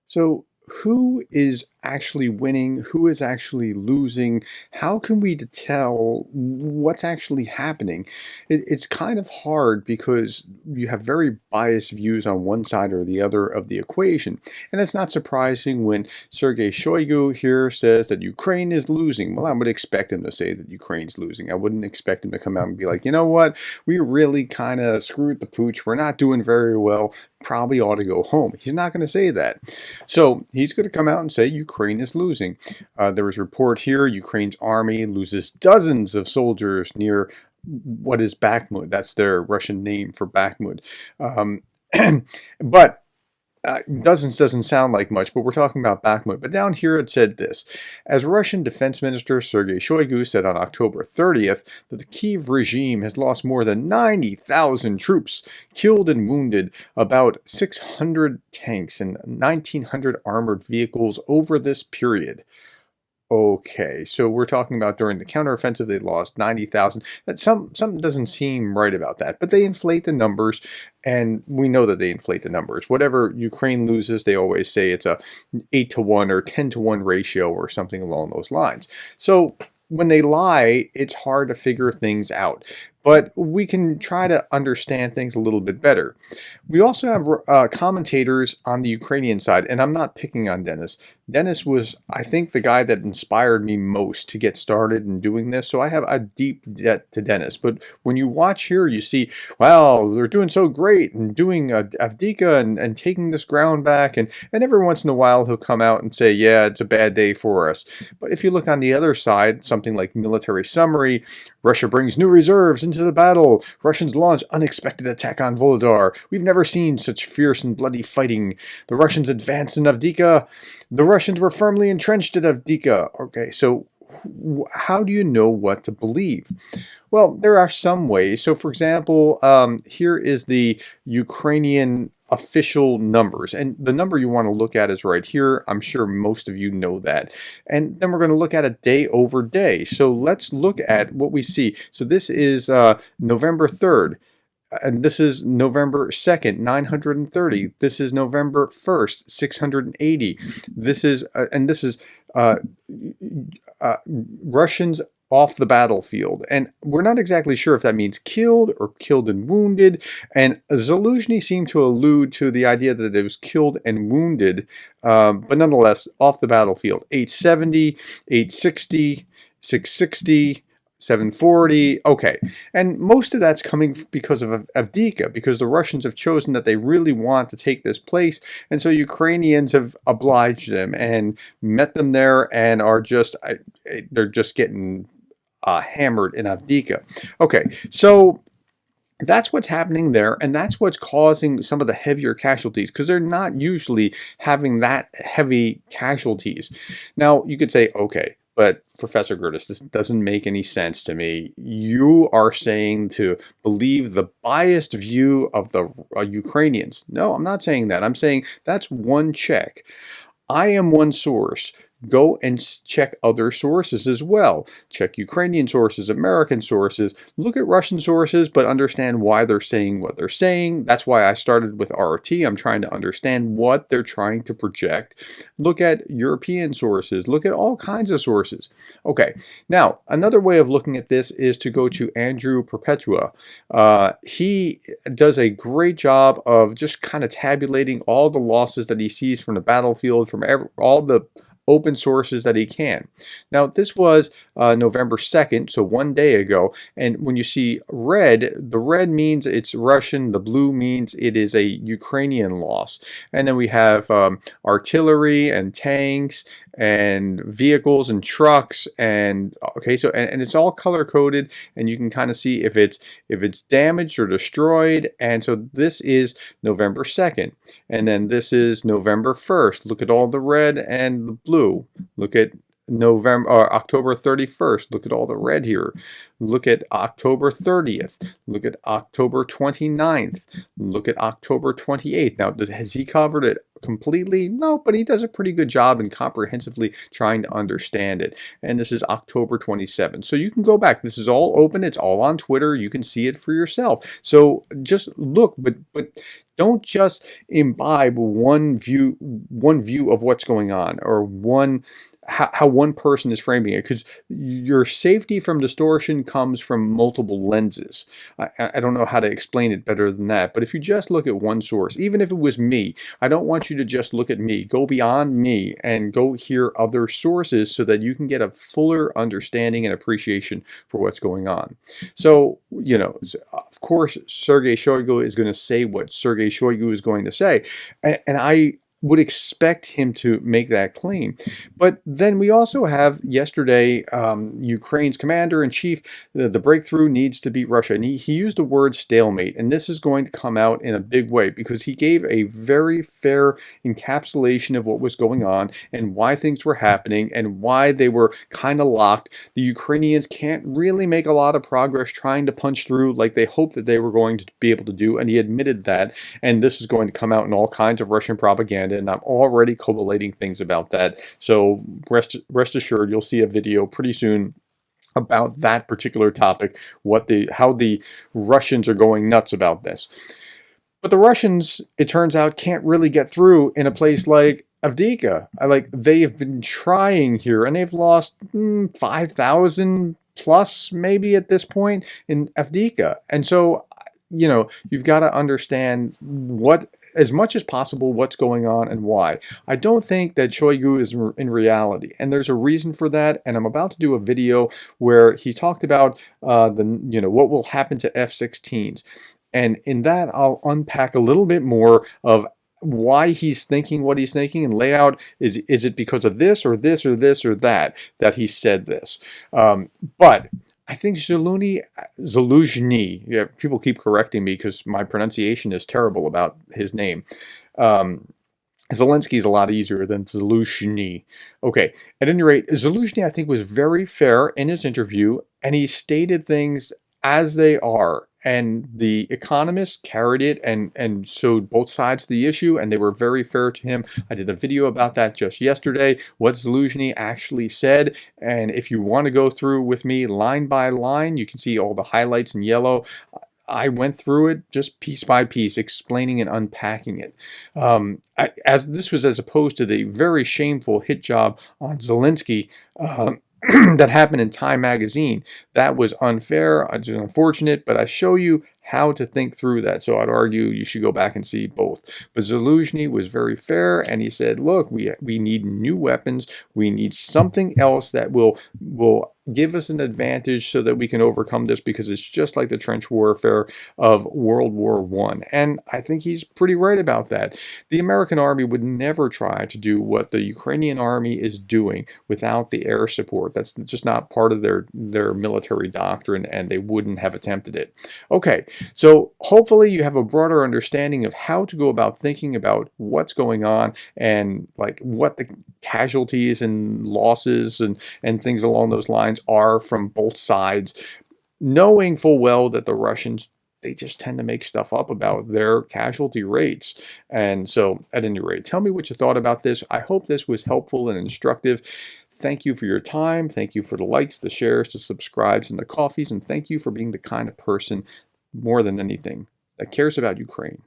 So, who is actually winning? Who is actually losing? How can we tell what's actually happening? It's kind of hard because you have very biased views on one side or the other of the equation. And it's not surprising when Sergei Shoigu here says that Ukraine is losing. Well, I would expect him to say that Ukraine's losing. I wouldn't expect him to come out and be like, you know what? We really kind of screwed the pooch. We're not doing very well. Probably ought to go home. He's not going to say that. So he's going to come out and say Ukraine is losing. There was a report here, Ukraine's army loses dozens of soldiers near what is Bakhmut. That's their Russian name for Bakhmut. Um, but dozens doesn't sound like much, but we're talking about Bakhmut. But down here it said this. As Russian Defense Minister Sergei Shoigu said on October 30th that the Kyiv regime has lost more than 90,000 troops, killed and wounded about 600 tanks and 1,900 armored vehicles over this period. Okay, so we're talking about during the counteroffensive, they lost 90,000. That something doesn't seem right about that, but they inflate the numbers, and we know that they inflate the numbers. Whatever Ukraine loses, they always say it's a 8-to-1 or 10-to-1 ratio or something along those lines. So when they lie, it's hard to figure things out, but we can try to understand things a little bit better. We also have commentators on the Ukrainian side, and I'm not picking on Dennis. Dennis was, I think, the guy that inspired me most to get started in doing this, so I have a deep debt to Dennis. But when you watch here, you see, wow, they're doing so great and doing Avdiivka and taking this ground back, and every once in a while he'll come out and say, yeah, it's a bad day for us. But if you look on the other side, something like military summary, Russia brings new reserves into the battle. Russians launch unexpected attack on Volodar. We've never seen such fierce and bloody fighting. The Russians advance in Avdiivka. The Russians were firmly entrenched at Avdiivka. Okay, so how do you know what to believe? Well, there are some ways. So, for example, here is the Ukrainian official numbers, and the number you want to look at is right here. I'm sure most of you know that. And then we're going to look at it day over day. So let's look at what we see. So this is November 3rd. And this is November 2nd, 930. This is November 1st, 680. This is Russians off the battlefield. And we're not exactly sure if that means killed or killed and wounded. And Zaluzhny seemed to allude to the idea that it was killed and wounded, but nonetheless, off the battlefield. 870, 860, 660, 740, okay. And most of that's coming because of Avdiivka, because the Russians have chosen that they really want to take this place, and so Ukrainians have obliged them and met them there and are just, they're just getting hammered in Avdiivka. Okay, so that's what's happening there, and that's what's causing some of the heavier casualties, because they're not usually having that heavy casualties. Now, you could say, okay, but Professor Gerdes, this doesn't make any sense to me. You are saying to believe the biased view of the Ukrainians. No, I'm not saying that. I'm saying that's one check. I am one source. Go and check other sources as well. Check Ukrainian sources, American sources, look at Russian sources, but understand why they're saying what they're saying. That's why I started with RT. I'm trying to understand what they're trying to project. Look at European sources. Look at all kinds of sources. Okay, now another way of looking at this is to go to Andrew Perpetua. He does a great job of just kind of tabulating all the losses that he sees from the battlefield, from all the open sources that he can. Now, this was November 2nd, so one day ago, and when you see red, the red means it's Russian, the blue means it is a Ukrainian loss. And then we have artillery and tanks and vehicles and trucks, and okay, so and it's all color coded, and you can kind of see if it's damaged or destroyed. And so this is November 2nd, and then this is November 1st. Look at all the red and the blue. Look at October 31st. Look at all the red here. Look at October 30th. Look at October 29th. Look at October 28th. Now, has he covered it completely? No, but he does a pretty good job in comprehensively trying to understand it. And this is October 27th. So you can go back. This is all open. It's all on Twitter. You can see it for yourself. So just look, but don't just imbibe one view of what's going on, or how one person is framing it, because your safety from distortion comes from multiple lenses. I don't know how to explain it better than that, but if you just look at one source, even if it was me, I don't want you to just look at me. Go beyond me and go hear other sources so that you can get a fuller understanding and appreciation for what's going on. So, of course, Sergei Shoigu is going to say what Sergei Shoigu is going to say, and I would expect him to make that claim. But then we also have yesterday, Ukraine's commander-in-chief, the breakthrough needs to beat Russia. And he used the word stalemate. And this is going to come out in a big way, because he gave a very fair encapsulation of what was going on and why things were happening and why they were kind of locked. The Ukrainians can't really make a lot of progress trying to punch through like they hoped that they were going to be able to do. And he admitted that. And this is going to come out in all kinds of Russian propaganda. And I'm already collating things about that. So rest assured, you'll see a video pretty soon about that particular topic, how the Russians are going nuts about this. But the Russians, it turns out, can't really get through in a place like Avdiivka. They've been trying here, and they've lost 5,000 plus maybe at this point in Avdiivka. And so, you've got to understand as much as possible what's going on and why. I don't think that Shoigu is in reality, and there's a reason for that. And I'm about to do a video where he talked about what will happen to F-16s, and in that I'll unpack a little bit more of why he's thinking what he's thinking, and lay out is it because of this or this or this or that he said this. But I think Zaluzhny, yeah, people keep correcting me because my pronunciation is terrible about his name. Zelensky is a lot easier than Zaluzhny. Okay, at any rate, Zaluzhny, I think, was very fair in his interview, and he stated things as they are. And the economists carried it and showed both sides of the issue, and they were very fair to him. I did a video about that just yesterday, what Zaluzhny actually said. And if you want to go through with me line by line, you can see all the highlights in yellow. I went through it just piece by piece, explaining and unpacking it. This was as opposed to the very shameful hit job on Zelensky that happened in Time magazine. That was unfair. It's unfortunate, but I show you how to think through that. So I'd argue you should go back and see both. But Zaluzhny was very fair, and he said, look, we need new weapons. We need something else that will give us an advantage so that we can overcome this, because it's just like the trench warfare of World War I. And I think he's pretty right about that. The American army would never try to do what the Ukrainian army is doing without the air support. That's just not part of their military doctrine, and they wouldn't have attempted it. Okay, so hopefully you have a broader understanding of how to go about thinking about what's going on, and like what the casualties and losses and things along those lines are from both sides, knowing full well that the Russians, they just tend to make stuff up about their casualty rates. And so at any rate, tell me what you thought about this. I hope this was helpful and instructive. Thank you for your time. Thank you for the likes, the shares, the subscribes, and the coffees. And thank you for being the kind of person, more than anything, that cares about Ukraine.